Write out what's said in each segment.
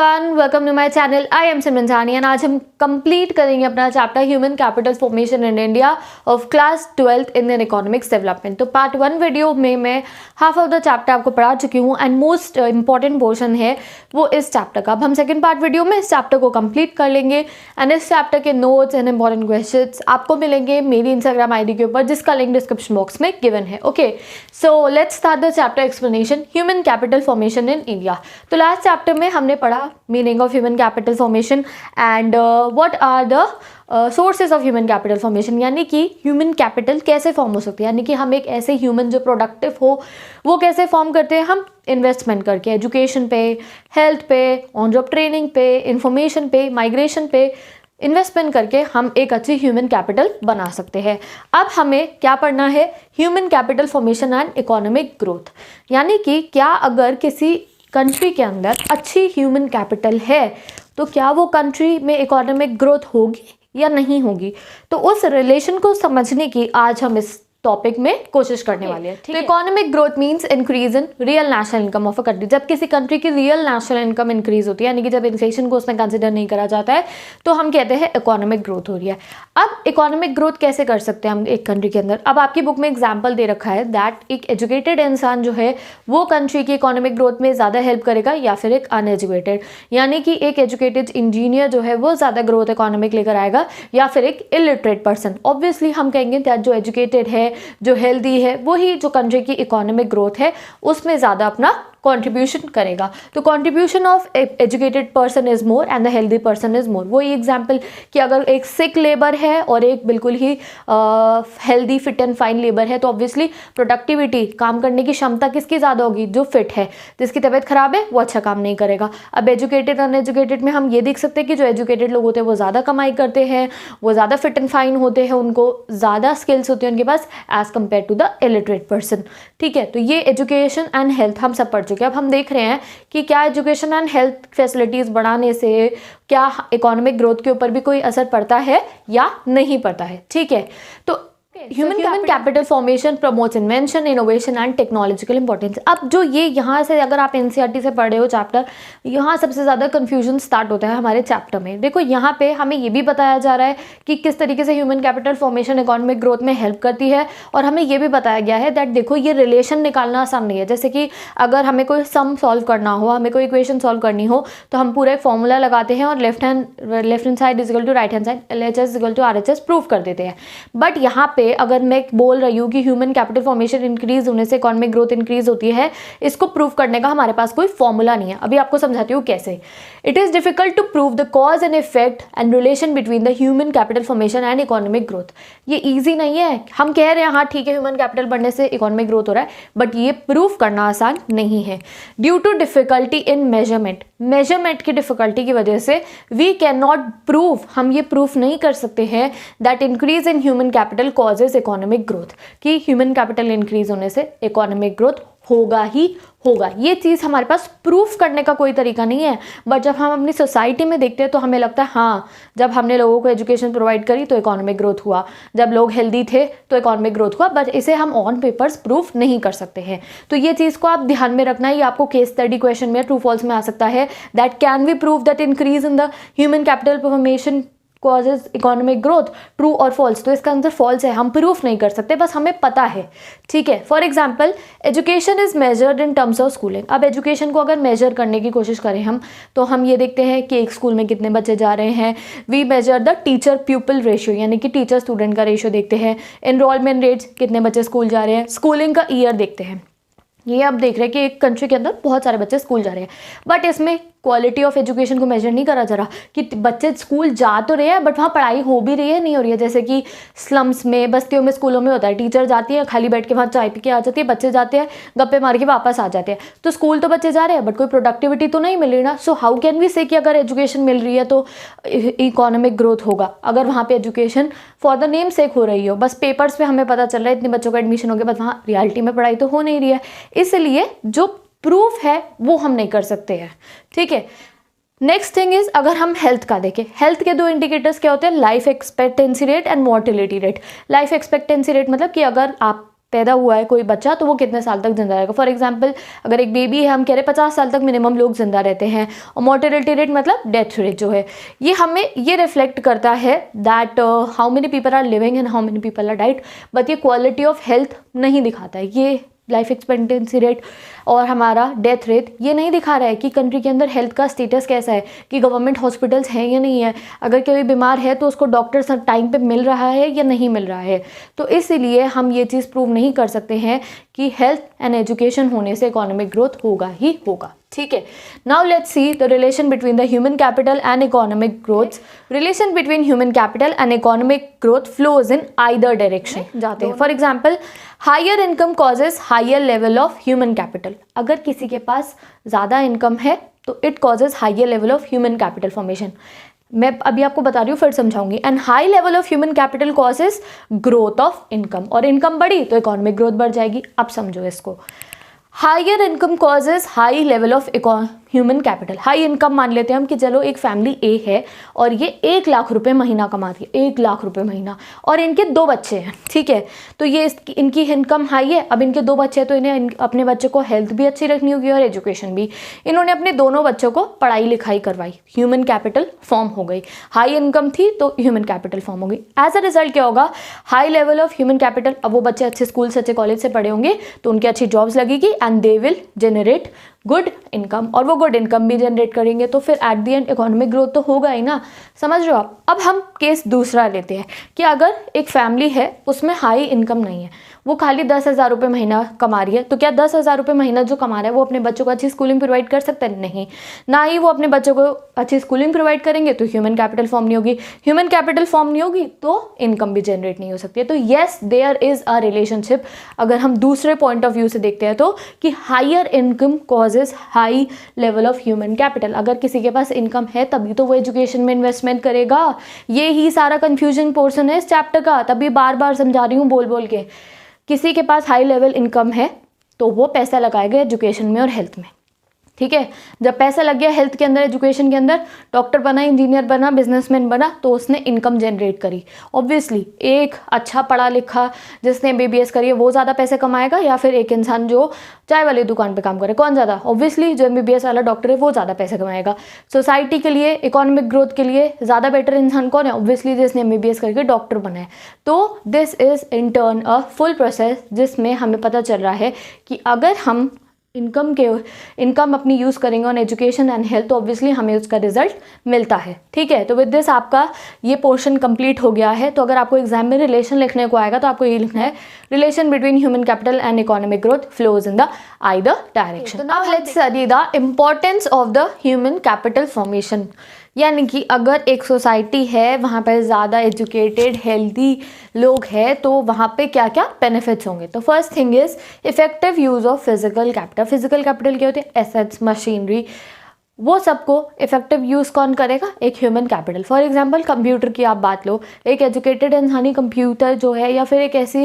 Everyone, welcome to my channel. I am Simran Jani and आज हम complete करेंगे अपना chapter human capital formation in India of class 12th Indian economics development. तो part 1 video में मैं half of the chapter आपको पढ़ा चुकी हूँ एंड मोस्ट इंपॉर्टेंट पोर्शन है वो इस चैप्टर का। अब हम सेकंड पार्ट वीडियो में इस चैप्टर को कंप्लीट कर लेंगे एंड इस चैप्टर के नोट्स एंड इंपॉर्टेंट क्वेश्चंस आपको मिलेंगे मेरी इंस्टाग्राम आईडी के ऊपर, जिसका लिंक डिस्क्रिप्शन बॉक्स में गिवन है। Okay, so let's start the chapter explanation human capital formation in India. तो लास्ट चैप्टर में हमने पढ़ा meaning of human capital formation and what are the sources of human capital formation, यानी कि human capital कैसे form हो सकती है, यानी कि हम एक ऐसे ह्यूमन जो प्रोडक्टिव हो वो कैसे फॉर्म करते हैं। हम इन्वेस्टमेंट करके एजुकेशन पे, हेल्थ पे, ऑन जॉब ट्रेनिंग पे, इंफॉर्मेशन पे, माइग्रेशन पे इन्वेस्टमेंट करके हम एक अच्छी ह्यूमन कैपिटल बना सकते हैं। अब हमें क्या पढ़ना है, human capital formation and economic growth, यानी कि क्या अगर किसी कंट्री के अंदर अच्छी ह्यूमन कैपिटल है तो क्या वो कंट्री में इकोनॉमिक ग्रोथ होगी या नहीं होगी। तो उस रिलेशन को समझने की आज हम इस टॉपिक में कोशिश करने वाले हैं। तो economic growth means increase in real national income of a country. जब किसी कंट्री की रियल नेशनल इनकम इंक्रीज होती है, यानी कि जब इन्फ्लेशन को उसमें कंसिडर नहीं करा जाता है, तो हम कहते हैं इकोनॉमिक ग्रोथ हो रही है। अब इकोनॉमिक ग्रोथ कैसे कर सकते हैं हम एक कंट्री के अंदर। अब आपकी बुक में एग्जाम्पल दे रखा है दैट एक एजुकेटेड इंसान जो है वो कंट्री की इकोनॉमिक ग्रोथ में ज़्यादा हेल्प करेगा या फिर एक अनएजुकेटेड, यानी कि एक एजुकेटेड इंजीनियर जो है वो ज़्यादा ग्रोथ इकोनॉमिक लेकर आएगा या फिर एक इलिटरेट पर्सन। ऑब्वियसली हम कहेंगे दैट जो एजुकेटेड है, जो हेल्दी है, वही जो कंट्री की इकोनॉमिक ग्रोथ है उसमें ज़्यादा अपना कंट्रीब्यूशन करेगा। तो contribution of educated person is more and the healthy person is more. वही एग्जांपल कि अगर एक सिक लेबर है और एक बिल्कुल ही healthy fit and fine labour है, तो ऑब्वियसली प्रोडक्टिविटी, काम करने की क्षमता किसकी ज़्यादा होगी, जो फिट है। जिसकी तबीयत खराब है वो अच्छा काम नहीं करेगा। अब एजुकेटेड अनएजुकेटेड में हम ये देख सकते हैं कि जो एजुकेटेड लोग होते हैं वो ज़्यादा कमाई करते हैं, वो ज़्यादा फिट एंड फाइन होते हैं, उनको ज़्यादा स्किल्स होती हैं उनके पास as compare to the illiterate person. ठीक है, तो ये एजुकेशन एंड हेल्थ हम सब पढ़ चुके हैं। अब हम देख रहे हैं कि क्या एजुकेशन एंड हेल्थ फैसिलिटीज़ बढ़ाने से क्या इकोनॉमिक ग्रोथ के ऊपर भी कोई असर पड़ता है या नहीं पड़ता है। ठीक है, तो human capital formation promotes invention, innovation and technological importance. अब जो ये यहाँ से अगर आप एनसीईआरटी से पढ़ रहे हो चैप्टर, यहाँ सबसे ज़्यादा कंफ्यूजन स्टार्ट होता है हमारे चैप्टर में। देखो यहाँ पे हमें ये भी बताया जा रहा है कि किस तरीके से human capital formation economic growth में हेल्प करती है, और हमें ये भी बताया गया है दैट देखो ये रिलेशन निकालना आसान नहीं है। जैसे कि अगर हमें कोई सम सॉल्व करना हो, हमें कोई इक्वेशन सॉल्व करनी हो, तो हम पूरा एक फॉर्मूला लगाते हैं और left hand side is equal to right hand side, LHS is equal to RHS prove कर देते हैं। बट यहाँ पे अगर मैं बोल रही हूँ कि ह्यूमन कैपिटल फॉर्मेशन इंक्रीज होने से इकोनॉमिक ग्रोथ इंक्रीज होती है, इसको प्रूव करने का हमारे पास कोई फॉर्मूला नहीं है। अभी आपको समझाती हूँ कैसे। It is difficult to prove the cause and effect and relation between the human capital formation and economic growth. ये ईजी नहीं है। हम कह रहे हैं हाँ ठीक है ह्यूमन कैपिटल बढ़ने से इकोनॉमिक ग्रोथ हो रहा है, बट ये प्रूव करना आसान नहीं है। Due to difficulty in measurement की डिफिकल्टी की वजह से वी कैन नॉट प्रूव, हम ये प्रूफ नहीं कर सकते हैं that increase in human capital causes economic growth, कि ह्यूमन कैपिटल इंक्रीज होने से इकोनॉमिक ग्रोथ होगा ही होगा। ये चीज़ हमारे पास प्रूफ करने का कोई तरीका नहीं है। बट जब हम अपनी सोसाइटी में देखते हैं तो हमें लगता है हाँ जब हमने लोगों को एजुकेशन प्रोवाइड करी तो इकोनॉमिक ग्रोथ हुआ, जब लोग हेल्दी थे तो इकोनॉमिक ग्रोथ हुआ, बट इसे हम ऑन पेपर्स प्रूफ नहीं कर सकते हैं। तो ये चीज़ को आप ध्यान में रखना। ये आपको केस स्टडी क्वेश्चन में ट्रू फॉल्स में आ सकता है that can we prove that increase in the human capital formation causes economic growth, true और फॉल्स। तो इसका आंसर फॉल्स है, हम प्रूफ नहीं कर सकते, बस हमें पता है। ठीक है, for example education is measured in terms of schooling. अब एजुकेशन को अगर मेजर करने की कोशिश करें हम, तो हम ये देखते हैं कि एक स्कूल में कितने बच्चे जा रहे हैं। We measure the teacher pupil ratio, यानी कि टीचर स्टूडेंट का रेशियो देखते हैं। एनरोलमेंट रेट्स, कितने बच्चे स्कूल जा रहे हैं। स्कूलिंग का ईयर देखते हैं। ये आप देख रहे हैं कि एक कंट्री के अंदर बहुत सारे बच्चे स्कूल जा रहे हैं, बट इसमें क्वालिटी ऑफ एजुकेशन को मेजर नहीं करा जा रहा कि बच्चे स्कूल जा तो रहे हैं बट वहाँ पढ़ाई हो भी रही है नहीं हो रही है। जैसे कि स्लम्स में, बस्तियों में, स्कूलों में होता है, टीचर जाती है खाली बैठ के वहाँ चाय पी के आ जाती है, बच्चे जाते हैं गप्पे मार के वापस आ जाते हैं। तो स्कूल तो बच्चे जा रहे हैं बट कोई प्रोडक्टिविटी तो नहीं मिल रही ना। सो हाउ कैन वी से कि अगर एजुकेशन मिल रही है तो इकोनॉमिक ग्रोथ होगा, अगर वहाँ पे एजुकेशन फॉर द नेम सेक हो रही हो। बस पेपर्स पे हमें पता चल रहा है इतने बच्चों का एडमिशन हो गया, बट वहाँ रियलिटी में पढ़ाई तो हो नहीं रही है। इसलिए जो प्रूफ है वो हम नहीं कर सकते हैं। ठीक है, नेक्स्ट थिंग इज अगर हम हेल्थ का देखें, हेल्थ के दो इंडिकेटर्स क्या होते हैं, life expectancy rate and mortality rate. Life expectancy rate मतलब कि अगर आप पैदा हुआ है कोई बच्चा तो वो कितने साल तक जिंदा रहेगा। फॉर एग्जांपल अगर एक बेबी है, हम कह रहे 50 साल तक मिनिमम लोग जिंदा रहते हैं, और मोर्टेलिटी रेट मतलब डेथ रेट जो है ये हमें ये रिफ्लेक्ट करता है that how many people are living and how many people are died, but ये क्वालिटी ऑफ हेल्थ नहीं दिखाता है। ये लाइफ एक्सपेक्टेंसी रेट और हमारा डेथ रेट ये नहीं दिखा रहा है कि कंट्री के अंदर हेल्थ का स्टेटस कैसा है, कि गवर्नमेंट हॉस्पिटल्स हैं या नहीं है, अगर कोई बीमार है तो उसको डॉक्टर टाइम पे मिल रहा है या नहीं मिल रहा है। तो इसीलिए हम ये चीज़ प्रूव नहीं कर सकते हैं कि हेल्थ एंड एजुकेशन होने से इकोनॉमिक ग्रोथ होगा ही होगा। ठीक है, now let's see the relation between the human capital and economic growth. Relation between human capital and economic growth flows in either direction जाते हैं। For example higher income causes higher level of human capital. अगर किसी के पास ज़्यादा income है तो it causes higher level of human capital formation. मैं अभी आपको बता रही हूँ, फिर समझाऊंगी। And high level of human capital causes growth of income, और इनकम बढ़ी तो इकोनॉमिक ग्रोथ बढ़ जाएगी। अब समझो इसको, higher income causes high level of human capital. High income मान लेते हैं हम कि चलो एक फैमिली ए है और ये 1 लाख रुपए महीना कमाती है, 1 लाख रुपए महीना, और इनके 2 बच्चे हैं। ठीक है, तो ये इनकी इनकम हाई है। अब इनके 2 बच्चे हैं तो इन्हें अपने बच्चे को हेल्थ भी अच्छी रखनी होगी और एजुकेशन भी। इन्होंने अपने दोनों बच्चों को पढ़ाई लिखाई करवाई, ह्यूमन कैपिटल फॉर्म हो गई। हाई इनकम थी तो ह्यूमन कैपिटल फॉर्म हो गई। एज अ रिजल्ट क्या होगा, high level of human capital. अब वो बच्चे अच्छे स्कूल से अच्छे कॉलेज से पढ़े होंगे तो उनकी अच्छी जॉब्स लगेगी and they will generate good income, और वो गुड इनकम भी जनरेट करेंगे तो फिर at the end economic growth तो होगा ही ना। समझ रहे हो आप। अब हम केस दूसरा लेते हैं कि अगर एक फैमिली है उसमें हाई इनकम नहीं है, वो खाली 10,000 रुपये महीना कमा रही है, तो क्या 10,000 रुपये महीना जो कमा रहा है वो अपने बच्चों को अच्छी स्कूलिंग प्रोवाइड कर सकता है? नहीं, ना ही वो अपने बच्चों को अच्छी स्कूलिंग प्रोवाइड करेंगे तो ह्यूमन कैपिटल फॉर्म नहीं होगी। ह्यूमन कैपिटल फॉर्म नहीं होगी तो इनकम भी जनरेट नहीं हो सकती है। तो yes, there is a relationship. अगर हम दूसरे पॉइंट ऑफ व्यू से देखते हैं तो कि higher income causes high level of human capital. अगर किसी के पास इनकम है तभी तो वो एजुकेशन में इन्वेस्टमेंट करेगा। ये ही सारा कंफ्यूजन पोर्शन है इस चैप्टर का, तभी बार बार समझा रही हूँ बोल बोल के। किसी के पास हाई लेवल इनकम है तो वो पैसा लगाएगा एजुकेशन में और हेल्थ में। ठीक है, जब पैसा लग गया हेल्थ के अंदर, एजुकेशन के अंदर, डॉक्टर बना, इंजीनियर बना, बिजनेसमैन बना, तो उसने इनकम जनरेट करी। ऑब्वियसली एक अच्छा पढ़ा लिखा जिसने MBBS करी है वो ज़्यादा पैसे कमाएगा, या फिर एक इंसान जो चाय वाली दुकान पे काम करे, कौन ज़्यादा? ऑब्वियसली जो MBBS वाला डॉक्टर है वो ज़्यादा पैसे कमाएगा। सोसाइटी के लिए, इकोनॉमिक ग्रोथ के लिए ज़्यादा बेटर इंसान कौन है? ऑब्वियसली जिसने MBBS करके डॉक्टर बना है। तो this is in turn a full process जिसमें हमें पता चल रहा है कि अगर हम इनकम अपनी यूज़ करेंगे ऑन एजुकेशन एंड हेल्थ तो ऑब्वियसली हमें उसका रिजल्ट मिलता है। ठीक है, तो विद दिस आपका ये पोर्शन कंप्लीट हो गया है। तो अगर आपको एग्जाम में रिलेशन लिखने को आएगा तो आपको ये लिखना है, relation between human capital and economic growth flows in the either direction. तो now let's study the importance of the human capital formation. यानी कि अगर एक सोसाइटी है वहाँ पर ज़्यादा एजुकेटेड हेल्दी लोग हैं तो वहाँ पे क्या क्या बेनिफिट्स होंगे। तो first thing is effective use of physical capital. Physical capital क्या होते हैं? एसेट्स, मशीनरी, वो सबको इफेक्टिव यूज़ कौन करेगा? एक human capital. For example computer की आप बात लो, एक एजुकेटेड इंसानी कंप्यूटर जो है या फिर एक ऐसी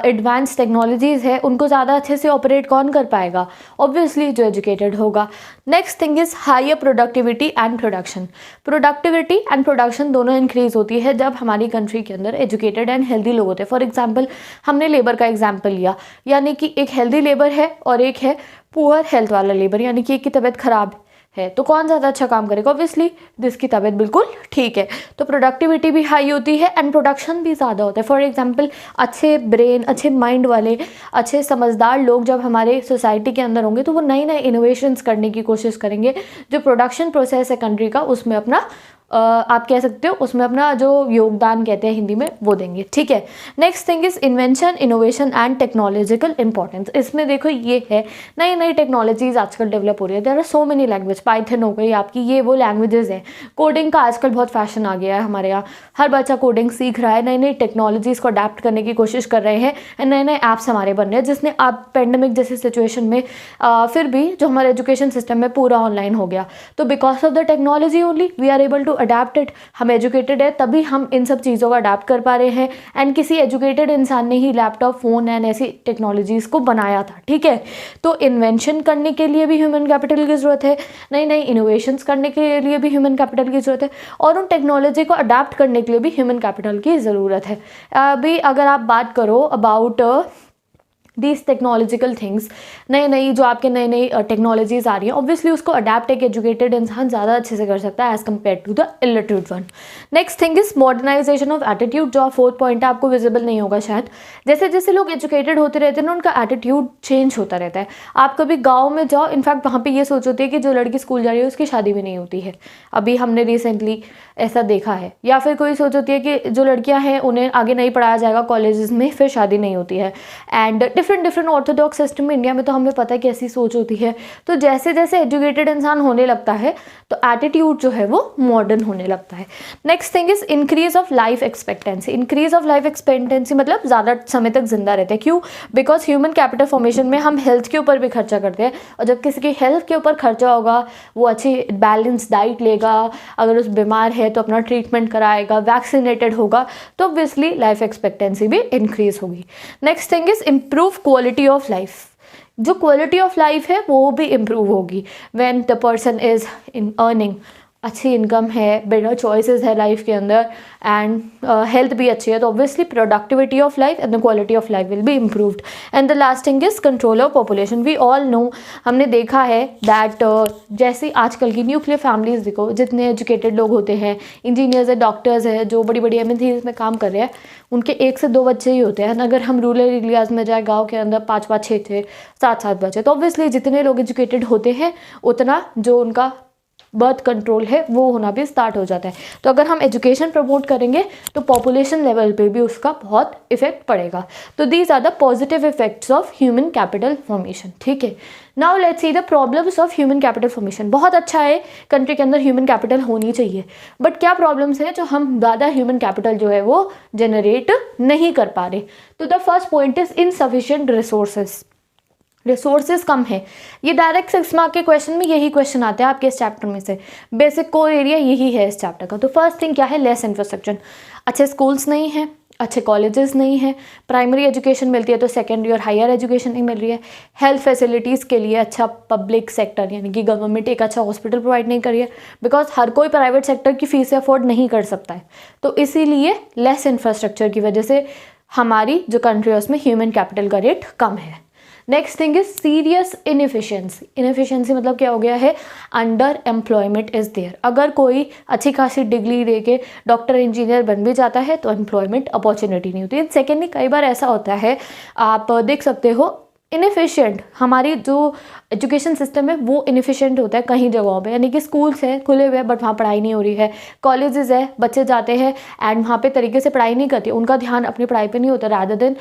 एडवांस टेक्नोलॉजीज़ है उनको ज़्यादा अच्छे से ऑपरेट कौन कर पाएगा? ऑब्वियसली जो एजुकेटेड होगा। Next thing is higher productivity and production. Productivity and production दोनों इंक्रीज होती है जब हमारी कंट्री के अंदर एजुकेटेड एंड हेल्दी लोग होते हैं। फॉर एग्जाम्पल हमने लेबर का एग्जाम्पल लिया, यानी कि एक हेल्दी लेबर है और एक है पुअर हेल्थ वाला लेबर, यानी कि एक की तबीयत खराब है तो कौन ज़्यादा अच्छा काम करेगा? ऑब्वियसली जिसकी तबीयत बिल्कुल ठीक है। तो प्रोडक्टिविटी भी हाई होती है एंड प्रोडक्शन भी ज़्यादा होता है। फॉर एग्जांपल अच्छे ब्रेन, अच्छे माइंड वाले, अच्छे समझदार लोग जब हमारे सोसाइटी के अंदर होंगे तो वो नए नए इनोवेशंस करने की कोशिश करेंगे। जो प्रोडक्शन प्रोसेस है कंट्री का उसमें अपना आप कह सकते हो उसमें अपना जो योगदान कहते हैं हिंदी में वो देंगे। ठीक है, next thing is invention, innovation and technological importance. इसमें देखो ये है नई नई टेक्नोलॉजीज आजकल डेवलप हो रही है। There are so many language, Python हो गई आपकी, ये वो लैंग्वेजेस हैं। कोडिंग का आजकल बहुत फैशन आ गया है हमारे यहाँ, हर बच्चा कोडिंग सीख रहा है, नई नई टेक्नोलॉजीज़ को अडेप्ट करने की कोशिश कर रहे हैं एंड नए नए ऐप्स हमारे बन रहे हैं जिसने आप पेंडेमिक जैसी सिचुएशन में फिर भी जो हमारे एजुकेशन सिस्टम में पूरा ऑनलाइन हो गया। तो because of the technology only we are able to adapted. हम एजुकेटेड है तभी हम इन सब चीज़ों को अडेप्ट कर पा रहे हैं एंड किसी एजुकेटेड इंसान ने ही लैपटॉप, फ़ोन एंड ऐसी टेक्नोलॉजीज़ को बनाया था। ठीक है, तो इन्वेंशन करने के लिए भी ह्यूमन कैपिटल की ज़रूरत है, नई नई इनोवेशंस करने के लिए भी ह्यूमन कैपिटल की ज़रूरत है और उन टेक्नोलॉजी को अडेप्ट करने के लिए भी ह्यूमन कैपिटल की ज़रूरत है। अभी अगर आप बात करो अबाउट दीज टेक्नोलॉजिकल थिंग्स, नई जो आपके नई टेक्नोलॉजीज़ आ रही हैं, ऑब्वियसली उसको अडेप्ट एक एजुकेटेड इंसान ज़्यादा अच्छे से कर सकता है as compare to the illiterate one. Next thing is modernisation of attitude, जो फोर्थ पॉइंट है, आपको विजिबल नहीं होगा शायद। जैसे जैसे लोग एजुकेटेड होते रहते हैं ना, उनका एटीट्यूड चेंज होता रहता है। आप कभी गाँव में जाओ, इनफैक्ट वहाँ पर ये सोच होती है कि जो लड़की स्कूल जा रही है उसकी शादी भी नहीं होती है, अभी हमने रिसेंटली ऐसा देखा है। या फिर कोई सोच होती है कि जो लड़कियां हैं उन्हें आगे नहीं पढ़ाया जाएगा कॉलेजेस में, फिर शादी नहीं होती है। एंड डिफरेंट ऑर्थोडॉक्स सिस्टम में इंडिया में तो हमें पता है कि ऐसी सोच होती है। तो जैसे जैसे एजुकेटेड इंसान होने लगता है तो एटीट्यूड जो है वो मॉडर्न होने लगता है। Next thing is increase of life expectancy. Increase of life expectancy मतलब ज़्यादा समय तक जिंदा रहते हैं। क्यों? बिकॉज ह्यूमन कैपिटल फॉर्मेशन में हम हेल्थ के ऊपर भी खर्चा करते हैं, और जब किसी की हेल्थ के ऊपर खर्चा होगा, वो अच्छी बैलेंस डाइट लेगा, अगर उस बीमार है तो अपना ट्रीटमेंट कराएगा, वैक्सीनेटेड होगा, तो ऑब्वियसली लाइफ एक्सपेक्टेंसी भी इंक्रीज होगी। Next thing is improve quality of life. जो क्वालिटी ऑफ लाइफ है वो भी इम्प्रूव होगी when the person is in earning, अच्छी इनकम है, बेटर चॉइसेस है लाइफ के अंदर, एंड हेल्थ भी अच्छी है, तो obviously productivity of life and the quality of life will be improved. And the last thing is control of population. We all no, हमने देखा है दैट जैसे आजकल की न्यूक्लियर फैमिलीज देखो, जितने एजुकेटेड लोग होते हैं, इंजीनियर्स है, डॉक्टर्स है, जो बड़ी बड़ी एमएनसीज में काम कर रहे हैं, उनके 1 से 2 बच्चे ही होते हैं। अगर हम रूरल एरियाज में जाए, गाँव के अंदर 5-5, 6-6, 7-7 बच्चे, तो ऑब्वियसली जितने लोग एजुकेटेड होते हैं उतना जो उनका बर्थ कंट्रोल है वो होना भी स्टार्ट हो जाता है। तो अगर हम एजुकेशन प्रमोट करेंगे तो पॉपुलेशन लेवल पे भी उसका बहुत इफेक्ट पड़ेगा। तो these are the positive effects of human capital formation. ठीक है, now let's see the problems of human capital formation. बहुत अच्छा है कंट्री के अंदर ह्यूमन कैपिटल होनी चाहिए, बट क्या प्रॉब्लम्स है जो हम ज़्यादा ह्यूमन कैपिटल जो है वो जनरेट नहीं कर पा रहे। तो the first point is insufficient resources. Resources कम है। ये डायरेक्ट 6 मार्क के क्वेश्चन में यही क्वेश्चन आते हैं आपके इस चैप्टर में से। बेसिक कोर एरिया यही है इस चैप्टर का। तो फर्स्ट थिंग क्या है? Less infrastructure. अच्छे स्कूल्स नहीं हैं, अच्छे कॉलेजेस नहीं हैं, प्राइमरी एजुकेशन मिलती है तो सेकेंडरी और हायर एजुकेशन नहीं मिल रही है। हेल्थ फैसिलिटीज़ के लिए अच्छा पब्लिक सेक्टर यानी कि गवर्नमेंट एक अच्छा हॉस्पिटल प्रोवाइड नहीं कर रही है, बिकॉज हर कोई प्राइवेट सेक्टर की फीस अफोर्ड नहीं कर सकता है। तो इसीलिए लेस इंफ्रास्ट्रक्चर की वजह से हमारी जो कंट्री है उसमें ह्यूमन कैपिटल का रेट कम है। Next thing is serious inefficiency. Inefficiency मतलब क्या हो गया है? Underemployment is there. अगर कोई अच्छी खासी डिग्री लेके डॉक्टर इंजीनियर बन भी जाता है तो एम्प्लॉयमेंट अपॉर्चुनिटी नहीं होती। सेकेंडली कई बार ऐसा होता है, आप देख सकते हो, इनएफिशिएंट हमारी जो एजुकेशन सिस्टम है वो इनएफिशिएंट होता है कहीं जगहों पे, यानी कि स्कूल्स हैं खुले हुए बट वहाँ पढ़ाई नहीं हो रही है, कॉलेजेस है बच्चे जाते हैं एंड वहाँ पे तरीके से पढ़ाई नहीं करते, उनका ध्यान अपनी पढ़ाई पे नहीं होता, rather than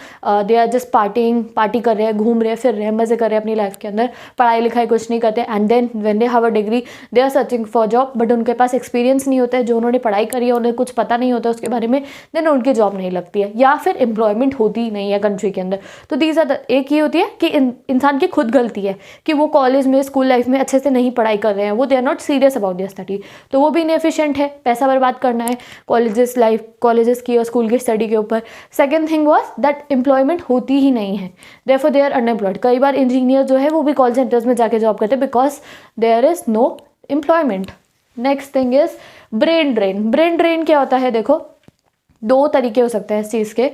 they are just party कर रहे हैं, घूम रहे हैं, फिर रहे हैं, मज़े कर रहे हैं अपनी लाइफ के अंदर, पढ़ाई लिखाई कुछ नहीं करते। And then when they have a degree they are searching for job, but उनके पास एक्सपीरियंस नहीं होता है, जो उन्होंने पढ़ाई करी है उन्हें कुछ पता नहीं होता उसके बारे में, देन उनकी जॉब नहीं लगती है या फिर एम्प्लॉयमेंट होती ही नहीं है कंट्री के अंदर। तो दीज आर एक ये होती है कि इंसान की खुद गलती है कि वो कॉलेज में स्कूल लाइफ में अच्छे से नहीं पढ़ाई कर रहे हैं, वो they are not serious about their study, तो वो भी इनएफिशिएंट है, पैसा बर्बाद करना है कॉलेजेस की और स्कूल की स्टडी के ऊपर। Second thing was that employment होती ही नहीं है, देयरफॉर दे आर अनएम्प्लॉयड। कई बार इंजीनियर जो है वो भी कॉल सेंटर्स में जाके जॉब करते हैं because there is no employment. Next thing is brain drain. Brain drain क्या होता है? देखो, 2 तरीके हो सकते हैं इस चीज़ के।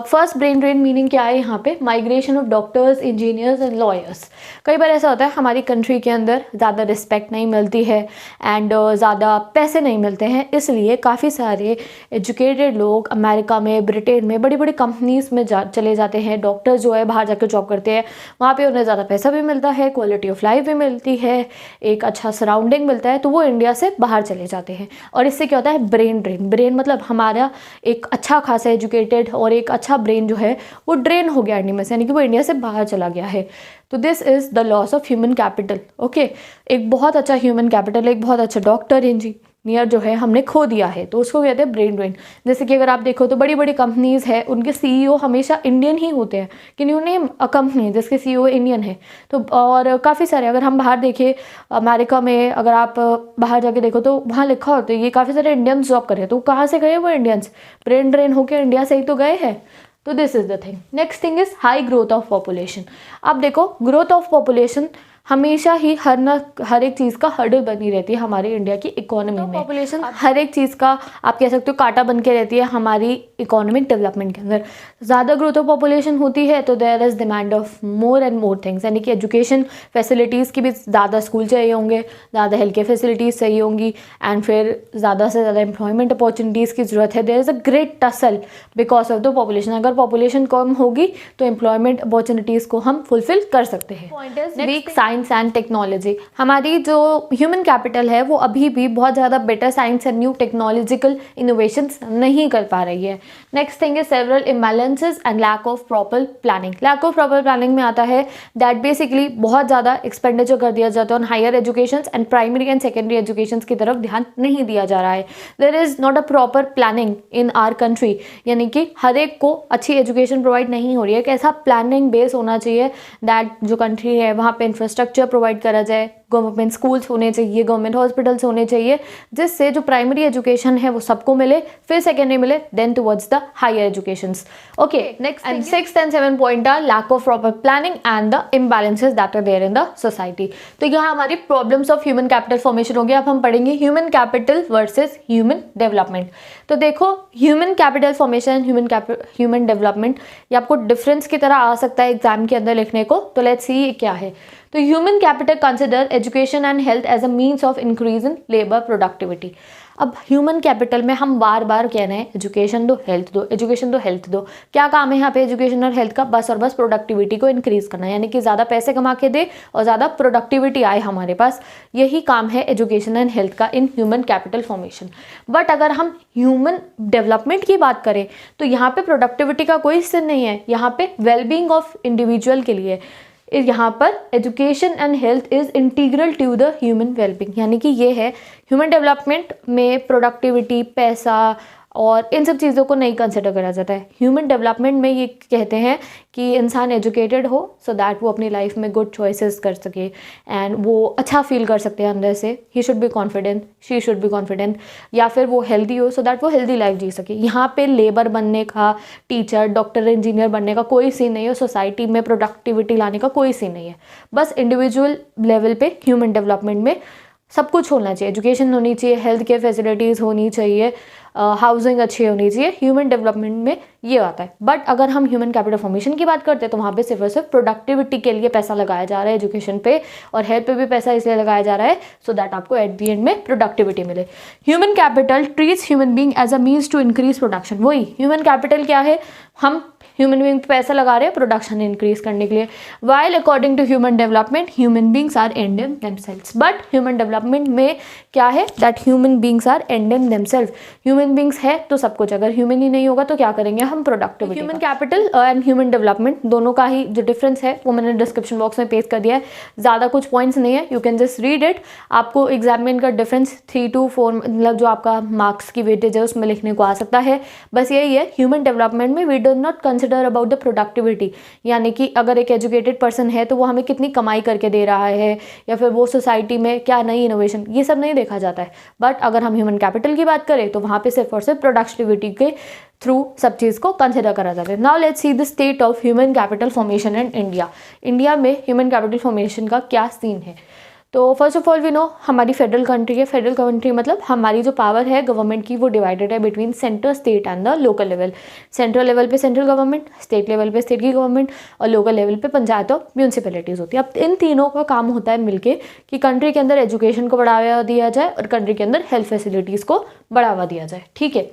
फर्स्ट ब्रेन ड्रेन मीनिंग क्या है यहाँ पे? Migration of doctors, engineers and lawyers. कई बार ऐसा होता है हमारी कंट्री के अंदर ज़्यादा रिस्पेक्ट नहीं मिलती है एंड ज़्यादा पैसे नहीं मिलते हैं, इसलिए काफ़ी सारे एजुकेटेड लोग अमेरिका में, ब्रिटेन में बड़ी बड़ी कंपनीज में चले जाते हैं। डॉक्टर्स जो है बाहर जाकर जॉब करते हैं, वहाँ पर उन्हें ज़्यादा पैसा भी मिलता है, क्वालिटी ऑफ लाइफ भी मिलती है, एक अच्छा सराउंडिंग मिलता है, तो वो इंडिया से बाहर चले जाते हैं। और इससे क्या होता है? Brain drain. ब्रेन मतलब हमारा एक अच्छा खासा एजुकेटेड और एक अच्छा ब्रेन जो है वो ड्रेन हो गया इंडिया में से, यानी कि वो इंडिया से बाहर चला गया है। तो this is the loss of human capital. Okay, एक बहुत अच्छा ह्यूमन कैपिटल, एक बहुत अच्छा डॉक्टर, इंजीनियर जो है हमने खो दिया है, तो उसको कहते हैं ब्रेन ड्रेन। जैसे कि अगर आप देखो तो बड़ी बड़ी कंपनीज है, उनके सीईओ हमेशा इंडियन ही होते हैं, कि न्यू नेम अ कंपनी जिसके सीईओ इंडियन है। तो और काफ़ी सारे, अगर हम बाहर देखें अमेरिका में, अगर आप बाहर जाके देखो तो वहाँ लिखा होता है ये काफ़ी सारे इंडियंस जॉब कर रहे हैं। तो कहाँ से गए वो इंडियंस? ब्रेन ड्रेन होकर इंडिया से ही तो गए हैं। तो this is the thing. Next thing is high growth of population. आप देखो, ग्रोथ ऑफ पॉपुलेशन हमेशा ही हर एक चीज़ का हर्डल बनी रहती है हमारी इंडिया की इकोनॉमी में। पॉपुलेशन हर एक चीज़ का आप कह सकते हो कांटा बन के रहती है हमारी इकोनॉमिक डेवलपमेंट के अंदर। ज़्यादा ग्रोथ ऑफ पॉपुलेशन होती है तो there is demand of more and more things, यानी कि एजुकेशन फैसिलिटीज़ की भी ज़्यादा स्कूल चाहिए होंगे, ज़्यादा हेल्थ केयर फैसिलिटीज़ चाहिए होंगी, एंड फिर ज़्यादा से ज़्यादा एम्प्लॉयमेंट अपॉर्चुनिटीज़ की ज़रूरत है। There is a great tussle because of the population. अगर पॉपुलेशन कम होगी तो एम्प्लॉयमेंट अपॉर्चुनिटीज़ को हम फुलफिल कर सकते हैं। Point is weak science and technology. हमारी जो ह्यूमन कैपिटल है वो अभी भी बहुत ज़्यादा better science and new technological innovations नहीं कर पा रही है। Next thing is several imbalances and lack of proper planning. Lack of proper planning में आता है दैट बेसिकली बहुत ज़्यादा एक्सपेंडिचर कर दिया जाता है on higher education and primary and secondary education की तरफ ध्यान नहीं दिया जा रहा है। There is not a proper planning in our country, यानी कि हर एक को अच्छी एजुकेशन प्रोवाइड नहीं हो रही है। कैसा प्लानिंग बेस होना चाहिए दैट जो कंट्री है वहाँ पे इंफ्रास्ट्रक्चर प्रोवाइड करा जाए, गवर्नमेंट स्कूल्स होने चाहिए, गवर्नमेंट हॉस्पिटल्स होने चाहिए, जिससे जो प्राइमरी एजुकेशन है वो सबको मिले, फिर सेकेंडरी मिले, then towards the higher educations. Okay, next and 6th and 7th point are lack of proper planning and the imbalances that are there in the society. तो यहाँ हमारी problems of human capital formation हो गया। अब हम पढ़ेंगे human capital versus human development. तो देखो human capital formation, human development, ये आपको डिफरेंस की तरह आ सकता है एग्जाम के अंदर लिखने को। तो लेट्स सी ये क्या है। तो human capital consider education and health as a means of increase in labour productivity. अब ह्यूमन कैपिटल में हम बार बार कह रहे हैं एजुकेशन दो हेल्थ दो, एजुकेशन दो हेल्थ दो। क्या काम है यहाँ पे एजुकेशन और हेल्थ का? बस और बस प्रोडक्टिविटी को इंक्रीज करना, यानी कि ज़्यादा पैसे कमा के दे और ज़्यादा प्रोडक्टिविटी आए हमारे पास। यही काम है एजुकेशन एंड हेल्थ का in human capital formation. But अगर हम ह्यूमन डेवलपमेंट की बात करें तो यहाँ पे प्रोडक्टिविटी का कोई सिर नहीं है, यहाँ पे वेलबींग ऑफ इंडिविजुअल के लिए यहाँ पर education and health is integral to the human wellbeing, यानी कि ये है ह्यूमन डेवलपमेंट में प्रोडक्टिविटी, पैसा और इन सब चीज़ों को नहीं कंसिडर करा जाता है। ह्यूमन डेवलपमेंट में ये कहते हैं कि इंसान एजुकेटेड हो सो दैट वो अपनी लाइफ में गुड चॉइसेस कर सके एंड वो अच्छा फील कर सकते हैं अंदर से। He should be confident, she should be confident, या फिर वो हेल्दी हो सो दैट वो हेल्दी लाइफ जी सके। यहाँ पे लेबर बनने का, टीचर, डॉक्टर, इंजीनियर बनने का कोई सीन नहीं है। सोसाइटी में प्रोडक्टिविटी लाने का कोई सीन नहीं है। बस इंडिविजुअल लेवल पे ह्यूमन डेवलपमेंट में सब कुछ होना चाहिए। एजुकेशन होनी चाहिए, हेल्थ केयर फैसिलिटीज़ होनी चाहिए, हाउसिंग अच्छी होनी चाहिए। ह्यूमन डेवलपमेंट में ये आता है। बट अगर हम ह्यूमन कैपिटल फॉर्मेशन की बात करते हैं तो वहाँ पे सिर्फ और सिर्फ प्रोडक्टिविटी के लिए पैसा लगाया जा रहा है एजुकेशन पे, और हेल्थ पे भी पैसा इसलिए लगाया जा रहा है सो दैट आपको एट दी एंड में प्रोडक्टिविटी मिले। Human capital treats human being as a means to increase production. वही ह्यूमन कैपिटल क्या है, हम ह्यूमन बींग पैसा लगा रहे हैं प्रोडक्शन इंक्रीज करने के लिए। While according to human development human beings are end in themselves. But human development में क्या है that human beings are end in themselves. Human beings है तो सब कुछ, अगर ह्यूमन ही नहीं होगा तो क्या करेंगे हम? Productivity. Human capital and human development दोनों का ही जो डिफरेंस है वो मैंने डिस्क्रिप्शन बॉक्स में पेस्ट कर दिया है। ज़्यादा कुछ पॉइंट्स नहीं है, you can just read it. आपको एग्जाम में इनका डिफरेंस 3 to 4 मतलब जो आपका मार्क्स की वेटेज है उसमें लिखने को आ सकता है। बस यही है, ह्यूमन डेवलपमेंट में we do not consider about the productivity, यानी कि अगर एक एजुकेटेड पर्सन है तो वो हमें कितनी कमाई करके दे रहा है या फिर वो सोसाइटी में क्या नई इनोवेशन, ये सब नहीं देखा जाता है। बट अगर हम ह्यूमन कैपिटल की बात करें तो वहाँ पे सिर्फ और सिर्फ प्रोडक्टिविटी के थ्रू सब चीज़ को कंसिडर करा जाता है। Now let's see the state of human capital formation in India. India में ह्यूमन कैपिटल फॉर्मेशन का क्या सीन है? तो first of all we know हमारी फेडरल कंट्री है। फेडरल कंट्री मतलब हमारी जो पावर है गवर्नमेंट की वो डिवाइडेड है between centre, state and the local level. Central level पे सेंट्रल गवर्नमेंट, स्टेट लेवल पे स्टेट की गवर्नमेंट और लोकल लेवल पे पंचायत और म्यूनसिपैलिटीज़ होती है। अब इन तीनों का काम होता है मिलके कि कंट्री के अंदर एजुकेशन को बढ़ावा दिया जाए और कंट्री के अंदर हेल्थ फैसिलिटीज़ को बढ़ावा दिया जाए। ठीक है,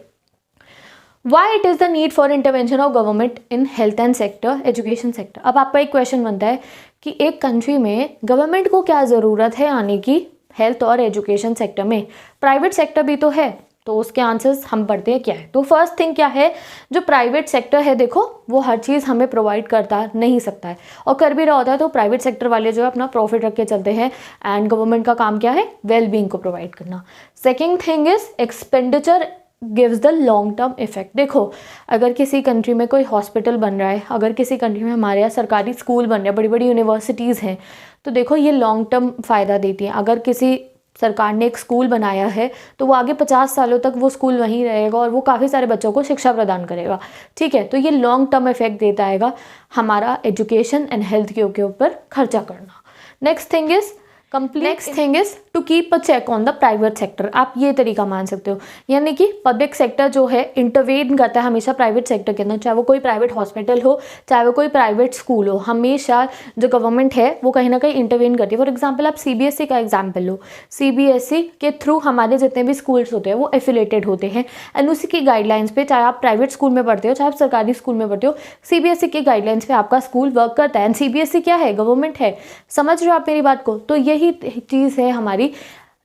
why it is the need for intervention of government in health and sector, education sector. अब आपका एक क्वेश्चन बनता है कि एक कंट्री में गवर्नमेंट को क्या ज़रूरत है आने की हेल्थ और एजुकेशन सेक्टर में? प्राइवेट सेक्टर भी तो है, तो उसके आंसर्स हम पढ़ते हैं क्या है। तो फर्स्ट थिंग क्या है, जो प्राइवेट सेक्टर है देखो वो हर चीज़ हमें प्रोवाइड करता नहीं सकता है, और कर भी रहा होता है तो प्राइवेट सेक्टर वाले जो है अपना प्रॉफिट रख के चलते हैं, एंड गवर्नमेंट का काम क्या है? वेलबींग को प्रोवाइड करना। Second thing is expenditure gives the long term effect. देखो अगर किसी कंट्री में कोई हॉस्पिटल बन रहा है, अगर किसी कंट्री में हमारे यहाँ सरकारी स्कूल बन रहे हैं, बड़ी बड़ी यूनिवर्सिटीज़ हैं, तो देखो ये लॉन्ग टर्म फ़ायदा देती हैं। अगर किसी सरकार ने एक स्कूल बनाया है तो वो आगे 50 सालों तक वो स्कूल वहीं रहेगा और वो काफ़ी सारे बच्चों को शिक्षा प्रदान करेगा। ठीक है, तो ये लॉन्ग टर्म इफेक्ट देता है हमारा एजुकेशन एंड हेल्थ के ऊपर खर्चा करना। Next thing is to keep a check on the private sector. आप ये तरीका मान सकते हो, यानी कि पब्लिक सेक्टर जो है इंटरवेन करता है हमेशा प्राइवेट सेक्टर के अंदर, चाहे वो कोई प्राइवेट हॉस्पिटल हो, चाहे वो कोई प्राइवेट स्कूल हो, हमेशा जो गवर्नमेंट है वो कहीं ना कहीं इंटरवेन करती है। फॉर एग्जाम्पल आप CBSE का एग्जाम्पल लो, CBSE के थ्रू हमारे जितने भी स्कूल्स होते हैं वो एफिलेटेड होते हैं एंड उसी की गाइडलाइंस पे, चाहे आप प्राइवेट स्कूल में पढ़ते हो चाहे आप सरकारी स्कूल में पढ़ते हो, CBSE की गाइडलाइंस पे आपका स्कूल वर्क करता है। एंड CBSE क्या है? गवर्नमेंट है। समझ रहे हो आप मेरी बात को? तो यही चीज़ है हमारी,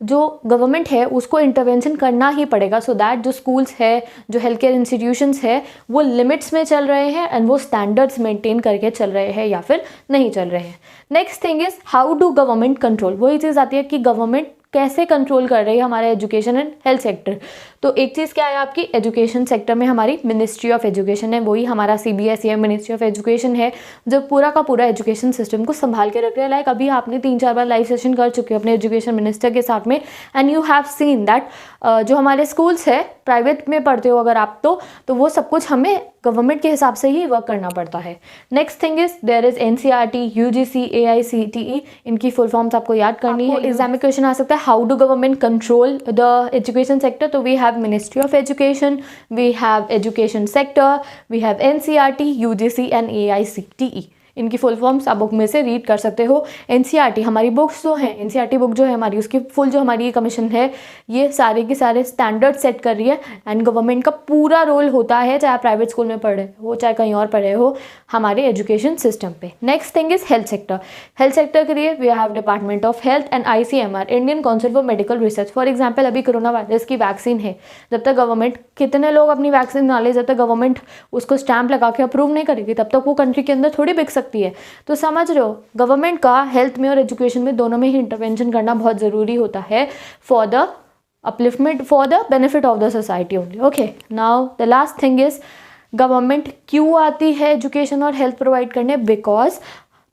जो गवर्नमेंट है उसको इंटरवेंशन करना ही पड़ेगा सो दैट जो स्कूल्स है, जो हेल्थ केयर इंस्टीट्यूशंस है वो लिमिट्स में चल रहे हैं एंड वो स्टैंडर्ड्स मेंटेन करके चल रहे हैं या फिर नहीं चल रहे हैं। Next thing is how do government control. वही चीज़ आती है कि गवर्नमेंट कैसे कंट्रोल कर रही है हमारे एजुकेशन एंड हेल्थ सेक्टर। तो एक चीज़ क्या है आपकी, एजुकेशन सेक्टर में हमारी मिनिस्ट्री ऑफ एजुकेशन है, वही हमारा CBSE है, मिनिस्ट्री ऑफ एजुकेशन है, जो पूरा का पूरा एजुकेशन सिस्टम को संभाल के रख रहा है। लाइक अभी आपने 3-4 बार लाइव सेशन कर चुके हो अपने एजुकेशन मिनिस्टर के साथ में and you have seen that जो हमारे स्कूल्स है, प्राइवेट में पढ़ते हो अगर आप तो वो सब कुछ हमें गवर्नमेंट के हिसाब से ही वर्क करना पड़ता है। Next thing is there is NCERT, UGC, AICTE, इनकी फुल फॉर्म्स आपको याद करनी है। एग्जाम में क्वेश्चन आ सकता है how do government control the education sector. तो we have ministry of education, we have education sector, we have NCERT, UGC and AICTE। इनकी फुल फॉर्म्स आप बुक में से रीड कर सकते हो। NCERT हमारी बुक्स जो हैं, NCERT बुक जो है हमारी, उसकी फुल जो हमारी कमीशन है ये सारे के सारे स्टैंडर्ड सेट कर रही है एंड गवर्नमेंट का पूरा रोल होता है, चाहे प्राइवेट स्कूल में पढ़े हो चाहे कहीं और पढ़े हो, हमारे एजुकेशन सिस्टम पे। Next thing is health sector. Health sector के लिए we have department of health and ICMR, Indian council for medical research. For example अभी कोरोना वायरस की वैक्सीन है, जब तक गवर्नमेंट, कितने लोग अपनी वैक्सीन ना ले, जब तक गवर्नमेंट उसको स्टैंप लगा के अप्रूव नहीं करेगी तब तक वो कंट्री के अंदर थोड़ी बिक सकती है। तो समझ रहे हो, गवर्नमेंट का हेल्थ में और एजुकेशन में दोनों में ही इंटरवेंशन करना बहुत ज़रूरी होता है for the upliftment, for the benefit of the society only. Okay, now the last thing is government क्यों आती है एजुकेशन और हेल्थ प्रोवाइड करने? बिकॉज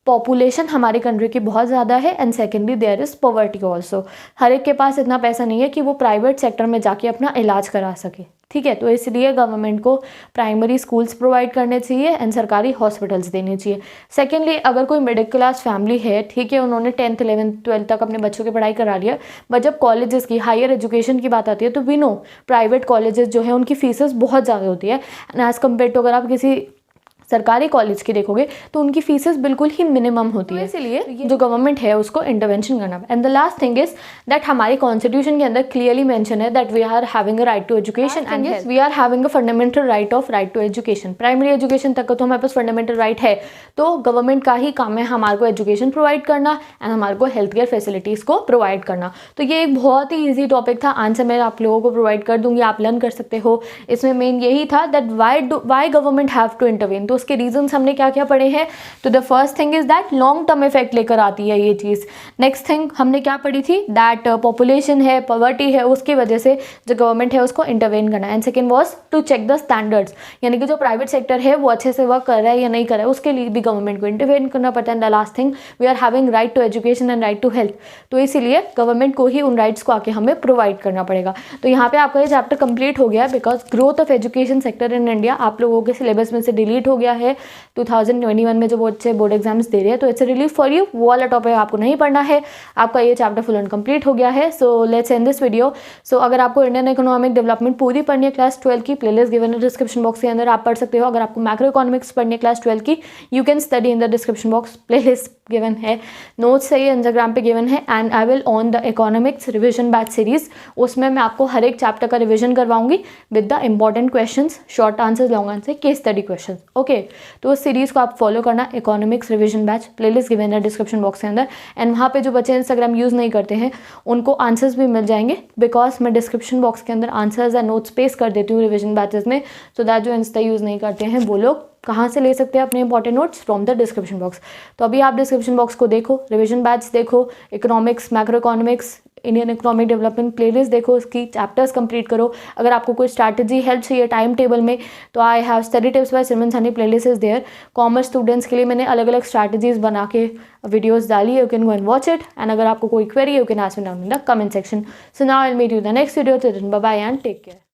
पॉपुलेशन हमारी कंट्री की बहुत ज़्यादा है and secondly there is poverty also. हर एक के पास इतना पैसा नहीं है कि वो प्राइवेट सेक्टर में जाके अपना इलाज करा सके, ठीक है। तो इसलिए गवर्नमेंट को प्राइमरी स्कूल्स प्रोवाइड करने चाहिए एंड सरकारी हॉस्पिटल्स देने चाहिए। सेकेंडली, अगर कोई मिडिल क्लास फैमिली है, ठीक है, उन्होंने 10th 11th 12th तक अपने बच्चों की पढ़ाई करा लिया, बट जब कॉलेजेस की, हायर एजुकेशन की बात आती है तो वी नो प्राइवेट कॉलेजेस जो है उनकी फीसेस बहुत ज़्यादा होती है एंड एज़ कम्पेयर टू अगर आप किसी सरकारी कॉलेज की देखोगे तो उनकी फीसेस बिल्कुल ही मिनिमम होती है। इसलिए जो गवर्नमेंट है उसको इंटरवेंशन करना। And the last thing is that हमारी कॉन्स्टिट्यूशन के अंदर क्लियरली मेंशन है that we are having a right to education and we are having a fundamental right of right to education. Primary education तक का तो हमारे पास fundamental right है, तो गवर्नमेंट का ही काम है हमारे को एजुकेशन प्रोवाइड करना एंड हमारे को हेल्थ केयर फैसिलिटीज़ को प्रोवाइड करना। तो ये एक बहुत ही ईजी टॉपिक था, आंसर मैं आप लोगों को प्रोवाइड कर दूंगी, आप लर्न कर सकते हो। इसमें मेन यही था that why government have to intervene. तो उसके रीजंस हमने क्या क्या पढ़े हैं? तो the first thing is that long term effect लेकर आती है ये चीज़। नेक्स्ट थिंग हमने क्या पढ़ी थी? दैट पॉपुलेशन है, पॉवर्टी है, उसकी वजह से जो गवर्नमेंट है उसको इंटरवेन करना। And second was to check the standards, यानी कि जो प्राइवेट सेक्टर है वो अच्छे से वर्क कर रहा है या नहीं कर रहा है, उसके लिए भी गवर्नमेंट को इंटरवेन करना पड़ता है। And the last thing we are having right to education and right to health, तो इसीलिए गवर्नमेंट को ही उन राइट्स को आके हमें प्रोवाइड करना पड़ेगा। तो यहाँ पे आपका ये चैप्टर कंप्लीट हो गया because growth of education sector in India आप लोगों के सिलेबस में से डिलीट हो गया है 2021 में जो बच्चे बोर्ड एग्जाम्स दे रहे हैं। तो it's a relief for you, वो वाला टॉपिक आपको नहीं पढ़ना है, आपका ये चैप्टर फुल एंड कंप्लीट हो गया है। So let's end this video. So अगर आपको इंडियन इकोनॉमिक डेवलपमेंट पूरी पढ़नी है क्लास 12 की, प्लेलिस्ट गिवन है डिस्क्रिप्शन बॉक्स के अंदर, आप पढ़ सकते हो। अगर आपको मैक्रो इकोनॉमिक्स पढ़नी है क्लास 12 की, you can study in the description box, playlist given है, नोट्स सही इंस्टाग्राम पे गिवन है and I will on the economics revision batch series. उसमें मैं आपको हर एक चैप्टर का रिविजन करवाऊंगी with the important questions, short answers, long answer, case study question. Okay, तो उस सीरीज को आप फॉलो करना, economics revision batch, playlist given है डिस्क्रिप्शन बॉक्स के अंदर। एंड वहाँ पे जो बच्चे इंस्टाग्राम यूज़ नहीं करते हैं उनको आंसर्स भी मिल जाएंगे बिकॉज मैं डिस्क्रिप्शन बॉक्स के अंदर आंसर्स एंड नोट्स पेस्ट कर देती हूँ रिविजन बैचेस में, सो दैट जो इंस्टा यूज़ नहीं करते हैं वो लोग कहाँ से ले सकते हैं अपने important notes? From the description box. तो अभी आप डिस्क्रिप्शन बॉक्स को देखो, रिविजन बैच देखो, economics, macro economics, Indian economic development playlist देखो, उसकी चैप्टर्स कंप्लीट करो। अगर आपको कोई स्ट्रैटेजी हेल्प चाहिए टाइम टेबल में तो I have study tips by Simran Sani, playlist is there. Commerce students के लिए मैंने अलग अलग स्ट्रैटेजीज बना के वीडियोस डाली है, you can go and watch it. And अगर आपको कोई query you can ask me down in the comment section. So now I will meet you in the next video. Till then bye bye and take care.